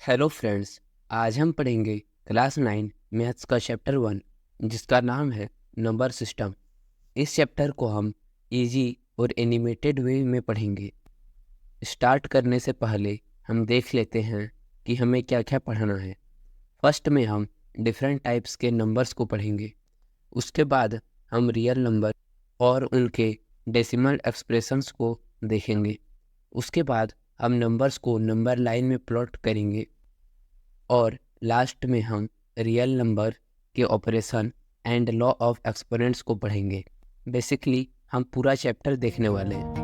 Hello friends. आज हम पढ़ेंगे क्लास 9 मैथ्स का चैप्टर 1 जिसका नाम है नंबर सिस्टम। इस चैप्टर को हम इजी और एनिमेटेड वे में पढ़ेंगे। स्टार्ट करने से पहले हम देख लेते हैं कि हमें क्या क्या पढ़ना है। फर्स्ट में हम डिफरेंट टाइप्स के नंबर्स को पढ़ेंगे। उसके बाद हम रियल नंबर और उनके डेसिमल एक्सप्रेशंस को देखेंगे। उसके बाद हम नंबर्स को नंबर लाइन में प्लॉट करेंगे और लास्ट में हम रियल नंबर के operation and law of exponents को पढ़ेंगे। बेसिकली हम पूरा चैप्टर देखने वाले हैं।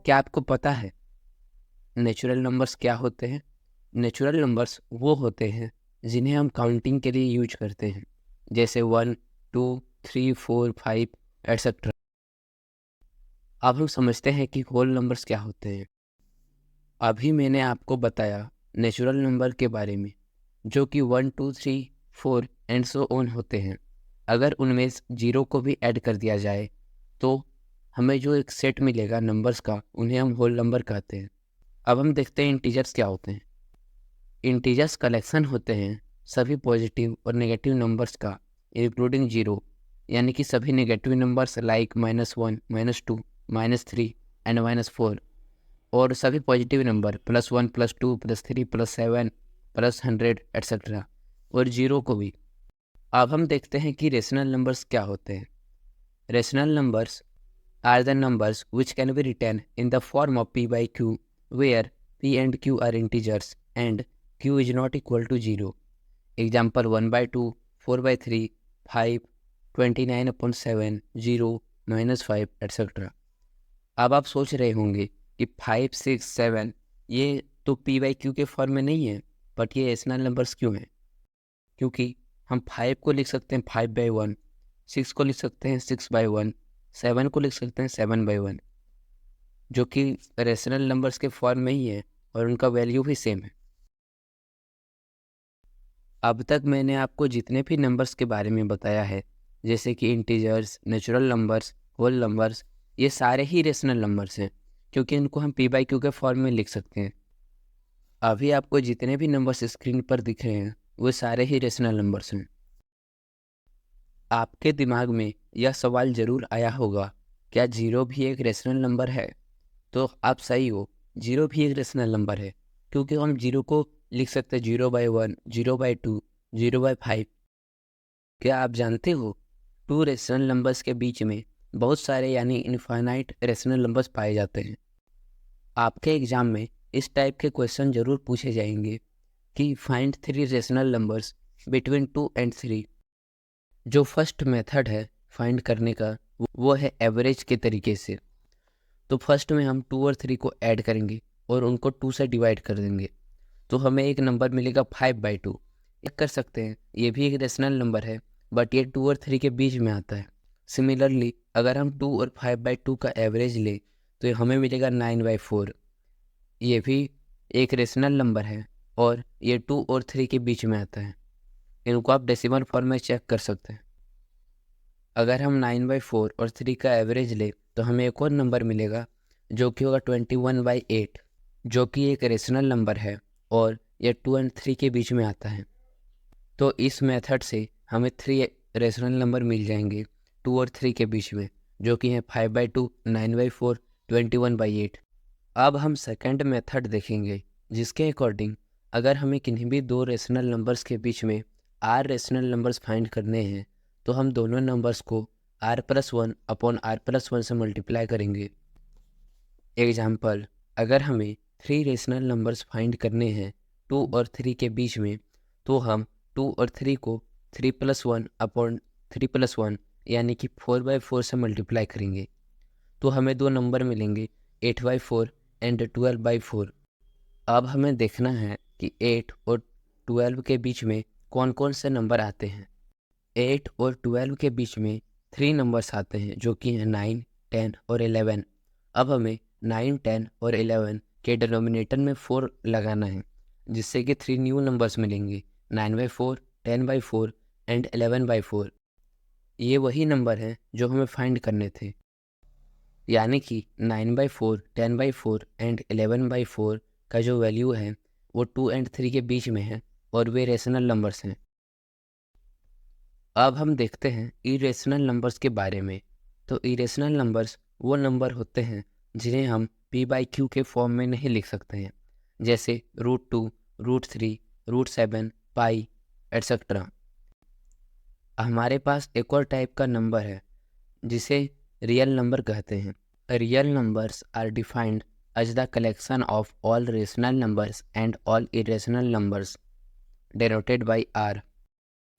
क्या आपको पता है नेचुरल नंबर्स क्या होते हैं? नेचुरल नंबर्स वो होते हैं जिन्हें हम काउंटिंग के लिए यूज करते हैं, जैसे 1, 2, 3, 4, 5 एट्सेट्रा। अब हम समझते हैं कि होल नंबर्स क्या होते हैं। अभी मैंने आपको बताया नेचुरल नंबर के बारे में, जो कि 1, 2, 3, 4 एंड सो ऑन होते हैं। अगर उनमें जीरो को भी ऐड कर दिया जाए तो हमें जो एक सेट मिलेगा नंबर्स का, उन्हें हम होल नंबर कहते हैं। अब हम देखते हैं इंटीजर्स क्या होते हैं। इंटीजर्स कलेक्शन होते हैं सभी पॉजिटिव और नेगेटिव नंबर्स का, इंक्लूडिंग जीरो, यानी कि सभी नेगेटिव नंबर्स लाइक -1, -2, -3 एंड -4, और सभी पॉजिटिव नंबर +1, +2, +3, +7, +100 एट्सेट्रा, और जीरो को भी। अब हम देखते हैं कि रेशनल नंबर्स क्या होते हैं। Rational numbers are the numbers which can be written in the form of p by q, where p and q are integers and q is not equal to 0. Example 1/2, 4/3, 5, 29/7, 0, -5 etcetera. अब आप सोच रहे होंगे कि 5, 6, 7 ये तो p by q के form में नहीं है, बट ये रेशनल नंबर्स क्यों हैं? क्योंकि हम 5 को लिख सकते हैं 5/1, 6 को लिख सकते हैं 6/1, 7 को लिख सकते हैं 7/1, जो कि रेशनल नंबर्स के फॉर्म में ही है और उनका वैल्यू भी सेम है। अब तक मैंने आपको जितने भी नंबर्स के बारे में बताया है, जैसे कि integers, natural numbers, whole numbers, ये सारे ही रेशनल नंबर्स हैं, क्योंकि इनको हम p by q के फॉर्म में लिख सकते हैं। अभी आपको जितने भी नंबर्स स्क्रीन पर दिख रहे हैं वो सारे ही रेशनल नंबर्स हैं। आपके दिमाग में यह सवाल ज़रूर आया होगा, क्या जीरो भी एक रेशनल नंबर है? तो आप सही हो, जीरो भी एक रेशनल नंबर है, क्योंकि हम जीरो को लिख सकते हैं 0/1, 0/2, 0/5। क्या आप जानते हो, टू रेशनल नंबर्स के बीच में बहुत सारे यानी इनफाइनाइट रेशनल नंबर्स पाए जाते हैं। आपके एग्जाम में इस टाइप के क्वेश्चन ज़रूर पूछे जाएंगे कि find 3 rational numbers between 2 and 3। जो फर्स्ट मेथड है फाइंड करने का वो है एवरेज के तरीके से। तो फर्स्ट में हम 2 और 3 को ऐड करेंगे और उनको 2 से डिवाइड कर देंगे, तो हमें एक नंबर मिलेगा 5/2। एक कर सकते हैं, ये भी एक रेशनल नंबर है, बट ये 2 और 3 के बीच में आता है। सिमिलरली अगर हम 2 और 5/2 का एवरेज लें तो ये हमें मिलेगा 9/4। ये भी एक रेशनल नंबर है और ये 2 और 3 के बीच में आता है। इनको आप डेसिमल फॉर्म में चेक कर सकते हैं। अगर हम 9/4 और 3 का एवरेज ले तो हमें एक और नंबर मिलेगा जो कि होगा 21/8, जो कि एक रेशनल नंबर है और ये 2 और 3 के बीच में आता है। तो इस मेथड से हमें 3 रेशनल नंबर मिल जाएंगे 2 और 3 के बीच में, जो कि हैं 5/2, 9/4, 21/8। अब हम सेकंड मेथड देखेंगे, जिसके अकॉर्डिंग अगर हमें किन्हीं भी दो रेशनल नंबर्स के बीच में r रेशनल नंबर्स फाइंड करने हैं तो हम दोनों नंबर्स को r+1 अपॉन r+1 से मल्टीप्लाई करेंगे। एग्जाम्पल, अगर हमें 3 रेशनल नंबर्स फाइंड करने हैं 2 और 3 के बीच में, तो हम 2 और 3 को 3+1 अपॉन 3+1 यानी कि 4/4 से मल्टीप्लाई करेंगे, तो हमें दो नंबर मिलेंगे 8/4 एंड 12/4। अब हमें देखना है कि 8 और 12 के बीच में कौन कौन से नंबर आते हैं। 8 और 12 के बीच में 3 नंबर्स आते हैं, जो कि हैं 9, 10 और 11। अब हमें 9, 10 और 11 के डिनोमिनेटर में 4 लगाना है, जिससे कि 3 न्यू नंबर्स मिलेंगे, 9/4, 10/4 एंड 11/4। ये वही नंबर हैं जो हमें फाइंड करने थे। यानी कि 9/4, 10/4 एंड 11/4 का जो वैल्यू है वो 2 एंड 3 के बीच में है और वे रेशनल नंबर्स हैं। अब हम देखते हैं इरेशनल नंबर्स के बारे में। तो इरेशनल नंबर्स वो नंबर होते हैं जिन्हें हम p/q के फॉर्म में नहीं लिख सकते हैं, जैसे √2, √3, √7, पाई एट्सेट्रा। हमारे पास एक और टाइप का नंबर है जिसे रियल नंबर कहते हैं। Real numbers are defined as the collection of all rational numbers and all irrational numbers denoted by R.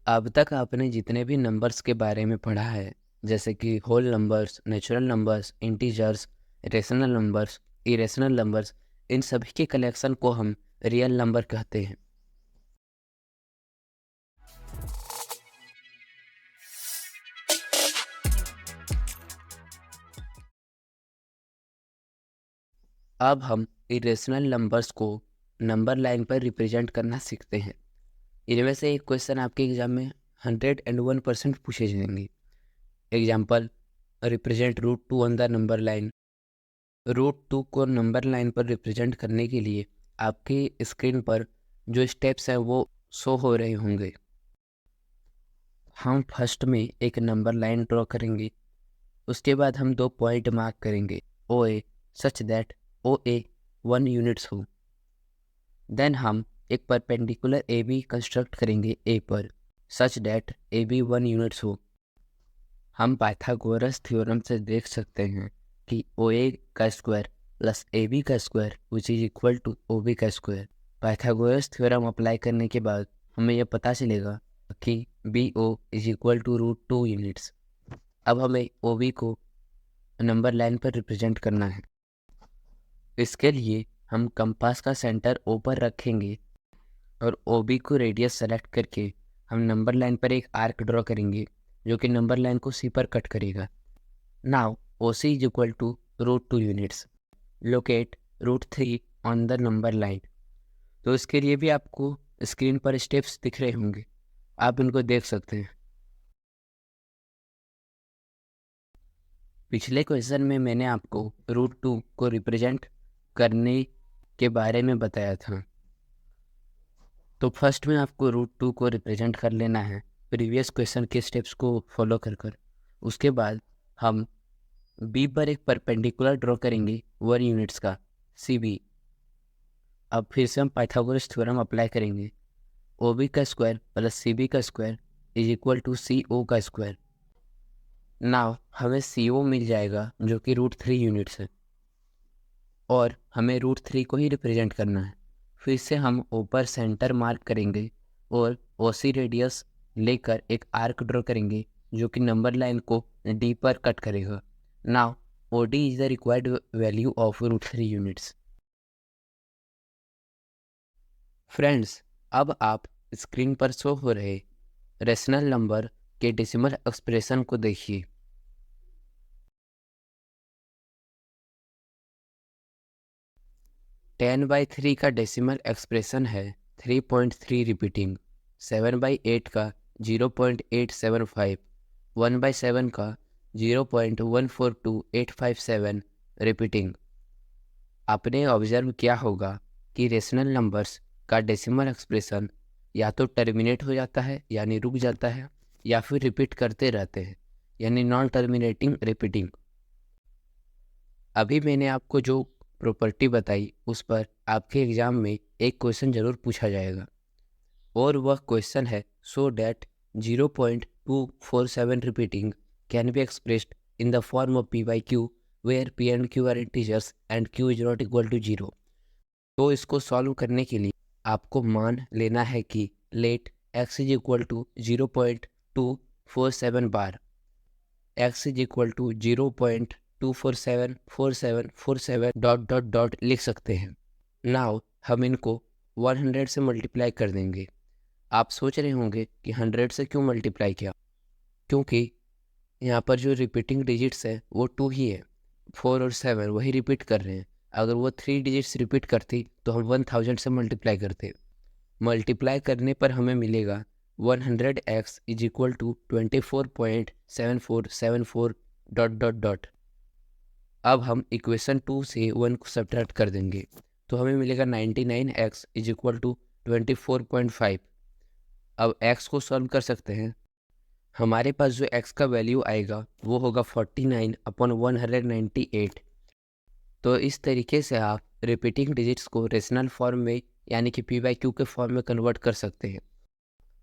अब तक आपने जितने भी नंबर्स के बारे में पढ़ा है, जैसे कि whole numbers, natural numbers, integers, rational numbers, irrational numbers, इन सभी के कलेक्शन को हम रियल नंबर कहते हैं। अब हम इरेशनल नंबर्स को नंबर लाइन पर रिप्रेजेंट करना सीखते हैं। इनमें से एक क्वेश्चन आपके एग्जाम में 101% पूछे जाएंगे। Example, represent √2 on the number line. √2 को नंबर लाइन पर रिप्रेजेंट करने के लिए आपकी स्क्रीन पर जो स्टेप्स हैं वो शो हो रहे होंगे। हम फर्स्ट में एक नंबर लाइन ड्रॉ करेंगे, उसके बाद हम 2 पॉइंट मार्क करेंगे OA such that OA 1 units हो। देन हम एक परपेंडिकुलर AB कंस्ट्रक्ट करेंगे A पर सच दैट AB 1 यूनिट्स हो। हम पाइथागोरस थ्योरम से देख सकते हैं कि OA का स्क्वायर प्लस AB का square which is equal to OB का स्क्वायर। पाइथागोरस थ्योरम अप्लाई करने के बाद हमें यह पता चलेगा कि BO is equal to √2 units. अब हमें OB को नंबर लाइन पर रिप्रेजेंट करना है। इसके लिए हम कंपास का सेंटर O पर रखेंगे और OB को रेडियस सेलेक्ट करके हम नंबर लाइन पर एक आर्क ड्रॉ करेंगे जो कि नंबर लाइन को C पर कट करेगा। Now OC is equal to √2 units. Locate √3 on the number line. तो इसके लिए भी आपको स्क्रीन पर स्टेप्स दिख रहे होंगे, आप इनको देख सकते हैं। पिछले क्वेश्चन में मैंने आपको √2 को रिप्रेजेंट करने के बारे में बताया था। तो फर्स्ट में आपको √2 को रिप्रेजेंट कर लेना है प्रीवियस क्वेश्चन के स्टेप्स को फॉलो कर। उसके बाद हम B पर एक परपेंडिकुलर ड्रॉ करेंगे 1 यूनिट्स का CB। अब फिर से हम पाइथागोरस थ्योरम अप्लाई करेंगे। OB का स्क्वायर प्लस CB का square is equal to CO का स्क्वायर। नाउ हमें CO मिल जाएगा जो कि √3 यूनिट्स है और हमें √3 को ही रिप्रेजेंट करना है। फिर से हम O पर सेंटर मार्क करेंगे और OC रेडियस लेकर एक आर्क ड्रॉ करेंगे जो कि नंबर लाइन को D पर कट करेगा। Now OD is the required value of √3 units. Friends, अब आप स्क्रीन पर शो हो रहे रेशनल नंबर के डेसिमल एक्सप्रेशन को देखिए। टेन बाई 3 का डेसिमल एक्सप्रेशन है 3.3 रिपीटिंग, 7/8 का 0.875, 1/7 का 0.142857 रिपीटिंग। आपने ऑब्जर्व किया होगा कि रेशनल नंबर्स का डेसिमल एक्सप्रेशन या तो टर्मिनेट हो जाता है यानी रुक जाता है, या फिर रिपीट करते रहते हैं यानी नॉन टर्मिनेटिंग रिपीटिंग। अभी मैंने आपको जो प्रॉपर्टी बताई उस पर आपके एग्जाम में एक क्वेश्चन जरूर पूछा जाएगा और वह क्वेश्चन है so that 0.247 repeating can be expressed in the form of p/q where p and q are integers and q is not equal to 0। तो इसको सॉल्व करने के लिए आपको मान लेना है कि let x is equal to 0.247 bar, x is equal to 0.2474747 dot लिख सकते हैं। नाउ हम इनको 100 से मल्टीप्लाई कर देंगे। आप सोच रहे होंगे कि 100 से क्यों मल्टीप्लाई किया, क्योंकि यहाँ पर जो रिपीटिंग डिजिट्स है वो 2 ही है, 4 और 7 वही रिपीट कर रहे हैं। अगर वो 3 डिजिट्स रिपीट करती तो हम 1000 से मल्टीप्लाई करते। मल्टीप्लाई करने पर हमें मिलेगा 100x is equal to 24.7474 dot. अब हम इक्वेशन 2 से 1 को सब्ट्रैक्ट कर देंगे तो हमें मिलेगा 99x इज इक्वल टू 24.5। अब x को सॉल्व कर सकते हैं। हमारे पास जो x का वैल्यू आएगा वो होगा 49/198। तो इस तरीके से आप रिपीटिंग डिजिट्स को रेशनल फॉर्म में यानी कि p/q के फॉर्म में कन्वर्ट कर सकते हैं।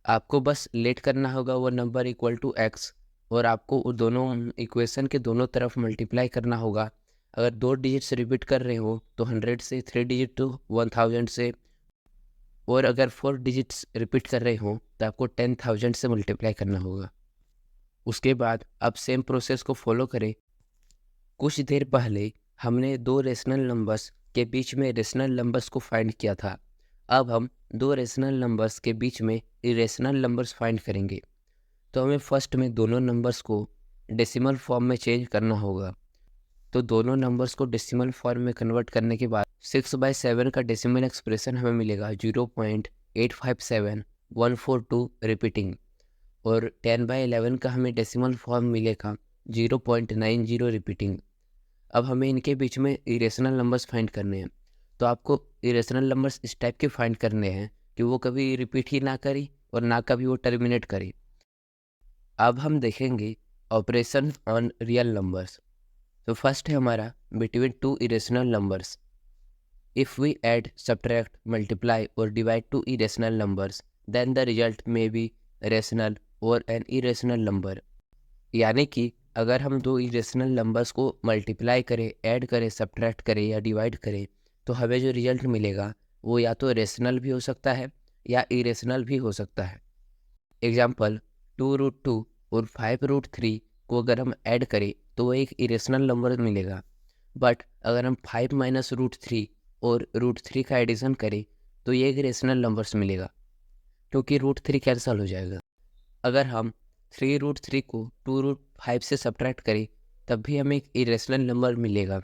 आपको बस लेट करना होगा वो नंबर इक्वल टू x और आपको वो दोनों इक्वेशन के दोनों तरफ मल्टीप्लाई करना होगा। अगर 2 डिजिट्स रिपीट कर रहे हो तो 100 से, 3 डिजिट तो 1000 से, और अगर 4 डिजिट्स रिपीट कर रहे हो तो आपको 10,000 से मल्टीप्लाई करना होगा। उसके बाद अब सेम प्रोसेस को फॉलो करें। कुछ देर पहले हमने 2 रेशनल नंबर्स के बीच में रेशनल नंबर्स को फाइंड किया था। अब हम 2 रेशनल नंबर्स के बीच में इरेशनल नंबर्स फाइंड करेंगे। तो हमें फर्स्ट में दोनों नंबर्स को डेसिमल फॉर्म में चेंज करना होगा। तो दोनों नंबर्स को डेसिमल फॉर्म में कन्वर्ट करने के बाद 6/7 का डेसिमल एक्सप्रेशन हमें मिलेगा 0.857142 रिपीटिंग, और 10/11 का हमें डेसिमल फॉर्म मिलेगा 0.90 रिपीटिंग। अब हमें इनके बीच में इरेशनल नंबर्स फाइंड करने हैं। तो आपको इरेशनल नंबर्स इस टाइप के फाइंड करने हैं कि वो कभी रिपीट ही ना करी और ना कभी वो टर्मिनेट करी। अब हम देखेंगे ऑपरेशन ऑन रियल नंबर्स। तो फर्स्ट है हमारा between 2 irrational numbers. If we add, subtract, multiply और divide 2 irrational numbers then the result में बी रेशनल और एन इरेशनल नंबर। यानी कि अगर हम 2 इरेशनल नंबर्स को मल्टीप्लाई करें, ऐड करें, सब्ट्रैक्ट करें या डिवाइड करें तो हमें जो रिजल्ट मिलेगा वो या तो रेशनल भी हो सकता है या इरेशनल भी हो सकता है। एग्जाम्पल 2√2 और 5√3 को अगर हम ऐड करें तो वो एक इरेशनल नंबर मिलेगा। बट अगर हम 5 - √3 और √3 का एडिशन करें तो ये एक रेशनल नंबर्स मिलेगा क्योंकि √3 कैंसल हो जाएगा। अगर हम 3√3 को 2√5 से सब्ट्रैक्ट करें तब भी हमें एक इरेशनल नंबर मिलेगा।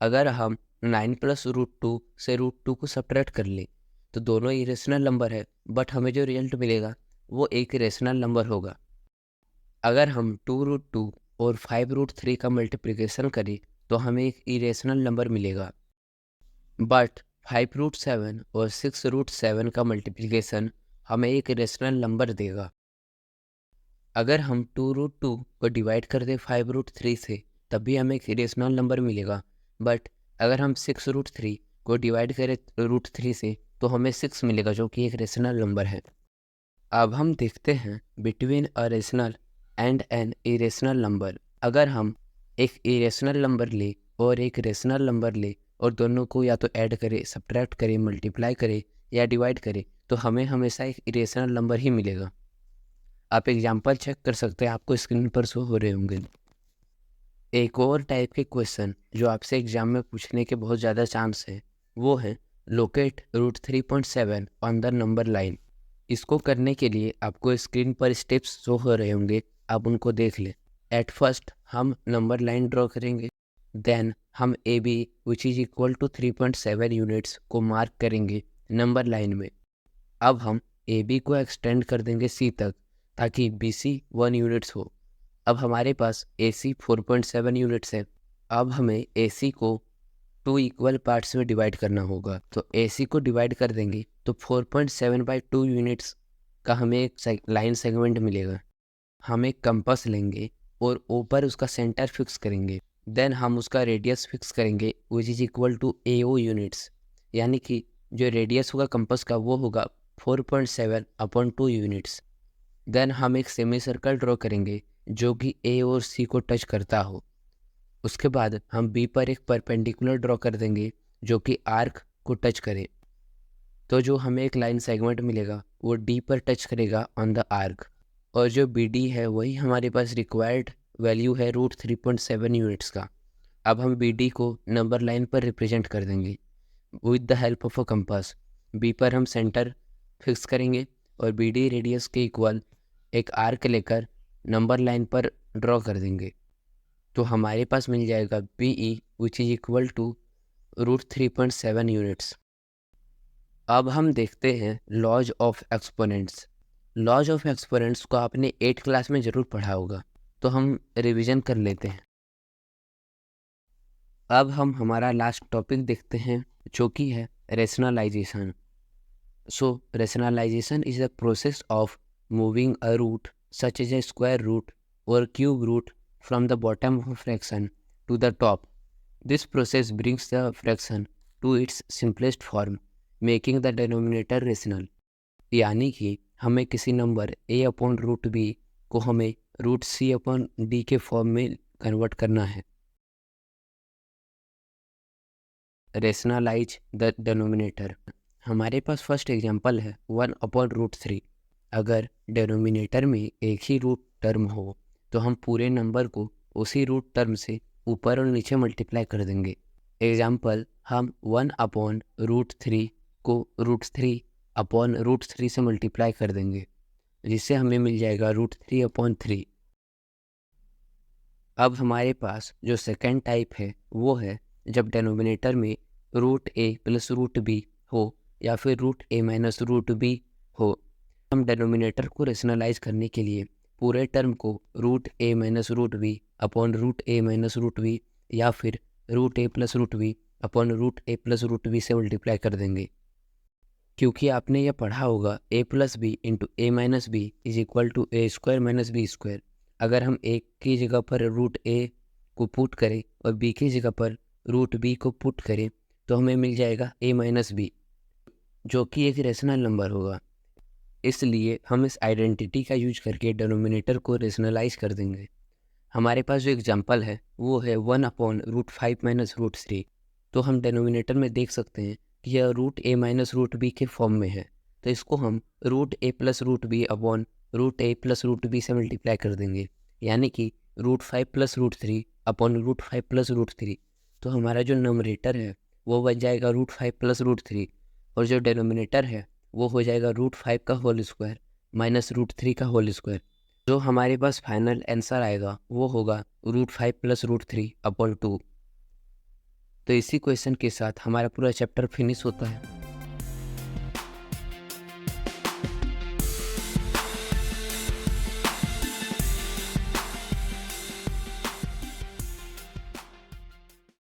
अगर हम 9 + √2 से √2 को सब्ट्रैक्ट कर लें तो दोनों इरेशनल नंबर है, बट हमें जो रिजल्ट मिलेगा वो एक रेशनल नंबर होगा। अगर हम 2√2 और 5√3 का मल्टीप्लिकेशन करें तो हमें एक इरेशनल नंबर मिलेगा। बट 5√7 और 6√7 का मल्टीप्लिकेशन हमें एक रेशनल नंबर देगा। अगर हम 2√2 को डिवाइड कर दें 5√3 से तब भी हमें एक इरेशनल नंबर मिलेगा। बट अगर हम 6√3 को डिवाइड करें √3 से तो हमें 6 मिलेगा जो कि एक रेशनल नंबर है। अब हम देखते हैं between a rational and N irrational number. अगर हम एक इरेशनल नंबर ले और एक रेशनल नंबर ले और दोनों को या तो ऐड करें, सब्ट्रैक्ट करें, मल्टीप्लाई करें या डिवाइड करें तो हमें हमेशा एक इरेशनल नंबर ही मिलेगा। आप एग्जाम्पल चेक कर सकते हैं, आपको स्क्रीन पर शो हो रहे होंगे। एक और टाइप के क्वेश्चन जो आपसे एग्जाम में पूछने के बहुत ज़्यादा चांस है वो है locate √3.7 on the number line. इसको करने के लिए आपको स्क्रीन पर स्टेप्स शो हो रहे होंगे, आप उनको देख लें। एट फर्स्ट हम नंबर लाइन ड्रॉ करेंगे, देन हम A B which is equal to 3.7 units को मार्क करेंगे नंबर लाइन में। अब हम ए बी को एक्सटेंड कर देंगे सी तक ताकि बी सी 1 यूनिट्स हो। अब हमारे पास ए सी 4.7 यूनिट्स है। अब हमें ए सी को 2 इक्वल पार्ट्स में डिवाइड करना होगा। तो ए सी को डिवाइड कर देंगे तो 4.7/2 यूनिट्स का हमें एक लाइन सेगमेंट मिलेगा। हम एक कंपास लेंगे और ऊपर उसका सेंटर फिक्स करेंगे, देन हम उसका रेडियस फिक्स करेंगे which is equal to AO units. यानी कि जो रेडियस होगा कंपास का वो होगा 4.7/2 यूनिट्स। देन हम एक सेमी सर्कल ड्रॉ करेंगे जो कि ए और सी को टच करता हो। उसके बाद हम बी पर एक परपेंडिकुलर ड्रॉ कर देंगे जो कि आर्क को टच करे। तो जो हमें एक लाइन सेगमेंट मिलेगा वो डी पर टच करेगा ऑन द आर्क, और जो बी डी है वही हमारे पास रिक्वायर्ड वैल्यू है √3.7 यूनिट्स का। अब हम बी डी को नंबर लाइन पर रिप्रेजेंट कर देंगे with the help of a compass. B पर हम सेंटर फिक्स करेंगे और बी डी रेडियस के इक्वल एक आर्क लेकर नंबर लाइन पर ड्रॉ कर देंगे। तो हमारे पास मिल जाएगा B E which is equal to √3.7 units. अब हम देखते हैं laws of exponents. Laws of exponents को आपने 8th क्लास में ज़रूर पढ़ा होगा, तो हम रिवीजन कर लेते हैं। अब हम हमारा लास्ट टॉपिक देखते हैं, जो कि है rationalisation. So rationalization is the process of moving a root such as a square root or cube root from the bottom of a fraction to the top. This process brings the fraction to its simplest form, making the denominator rational. यानी कि हमें किसी number a upon root b को हमें root c upon d के form में convert करना है। Rationalise the denominator. हमारे पास फर्स्ट एग्जांपल है 1/√3। अगर डिनोमिनेटर में एक ही रूट टर्म हो तो हम पूरे नंबर को उसी रूट टर्म से ऊपर और नीचे मल्टीप्लाई कर देंगे। एग्जांपल, हम 1/√3 को √3/√3 से मल्टीप्लाई कर देंगे, जिससे हमें मिल जाएगा √3/3। अब हमारे पास जो सेकेंड टाइप है वो है जब डिनोमिनेटर में √a + √b हो या फिर √a - √b हो। हम डिनोमिनेटर को रेशनलाइज करने के लिए पूरे टर्म को √a - √b upon √a - √b या फिर √a + √b upon √a + √b से मल्टीप्लाई कर देंगे। क्योंकि आपने यह पढ़ा होगा a + b × a - b = a² - b²। अगर हम a की जगह पर √a को पुट करें और b की जगह पर √b को पुट करें तो हमें मिल जाएगा a - b, जो कि एक रेशनल नंबर होगा। इसलिए हम इस आइडेंटिटी का यूज करके डिनोमिनेटर को रेशनलाइज कर देंगे। हमारे पास जो एग्जांपल है वो है 1/√5 - √3। तो हम डिनोमिनेटर में देख सकते हैं कि यह √a - √b के फॉर्म में है, तो इसको हम √a + √b upon √a + √b से मल्टीप्लाई कर देंगे, यानी कि √5 + √3 अपॉन √5 + √3। तो हमारा जो नोमरेटर है वो बन जाएगा √5 + √3 और जो डिनोमिनेटर है वो हो जाएगा √5 का होल स्क्वायर माइनस √3 का होल स्क्वायर। जो हमारे पास फाइनल आंसर आएगा वो होगा √5 + √3/2। तो इसी क्वेश्चन के साथ हमारा पूरा चैप्टर फिनिश होता है।